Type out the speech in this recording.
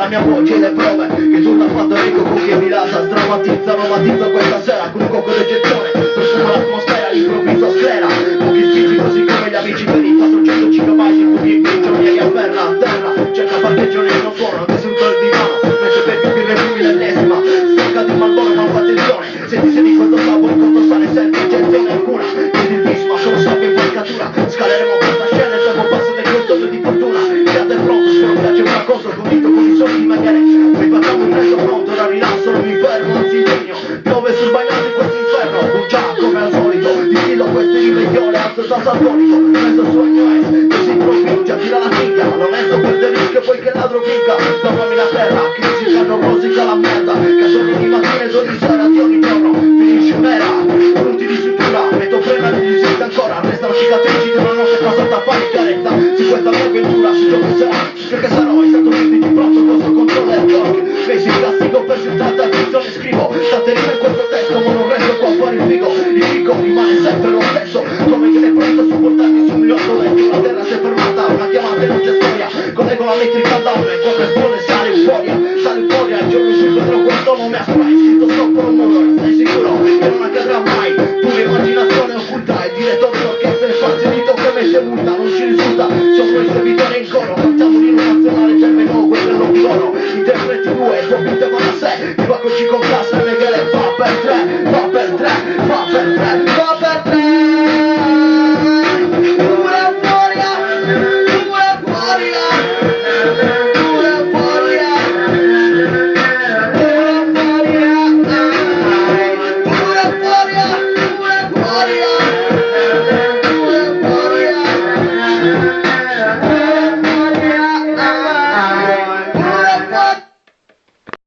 mia voce e le prove che tu l'ha fatto ricco con chi mi rasa. Sdrammatizza, romantizza questa sera con un cocco d'eccezione, profuma l'atmosfera, l'improvviso sclera. Pochi schizzi così come gli amici per i 405 mai si tu mi giorni e afferra a terra. Cerca parcheggio nel non suono, anche sul il divano, mentre per più birre fumi l'ennesima. Stacca di malboro ma fa attenzione, se ti senti questo sapore conto sale senza ingezione alcuna. Vedi il bisma, sono sabbia in falcatura, scaleremo questa scena e siamo passo del contorno di fortuna. Fiate pronto, spero piace una cosa, convinto con i soldi di maniere. Rifacciamo un resto pronto, ora rilasso, non mi fermo, anzi impegno. Piove sul bagnato in questo inferno, bugia come al solito. Distillo queste rivegliole, alzo il tasso alcolico. Questo sogno è, così provincia, tira la figlia. L'onesto perde il rischio, poi che ladro vinca. Dammami la terra, crisi che non rosica la merda. Casoni di mattina e ogni sera di ogni giorno. Finisce un'era, punti di sutura. Metto frena e resiste ancora. Restano cicatrici di una notte passata a fare carezza. Se questa mia avventura si gioca sarà, perché sarò è stato di pronto contro controllo e talk. Mesi in castigo per tanta attenzione scrivo. Tante rime in questo testo, ma non resto qua fuori il figo. Il figo rimane sempre lo stesso. Come che ne pronto a supportarmi su un miglior letto. La terra si è fermata, una chiamata e non c'è storia. Collego la metrica da una e quando esplode sale euforia. Sale euforia, il giorno in cui potrò questo non mi astrai. Scritto sotto un muro, stai sicuro che non accadrà mai. Pure immaginazione occulta e direttore d'orchestra e farsi dito che mette multa. Non ci risulta, sono queste vittorie in coro. Cantiamo l'inno nazionale, c'è il menù, quello è l'occhio. Interpreti due, tuo punto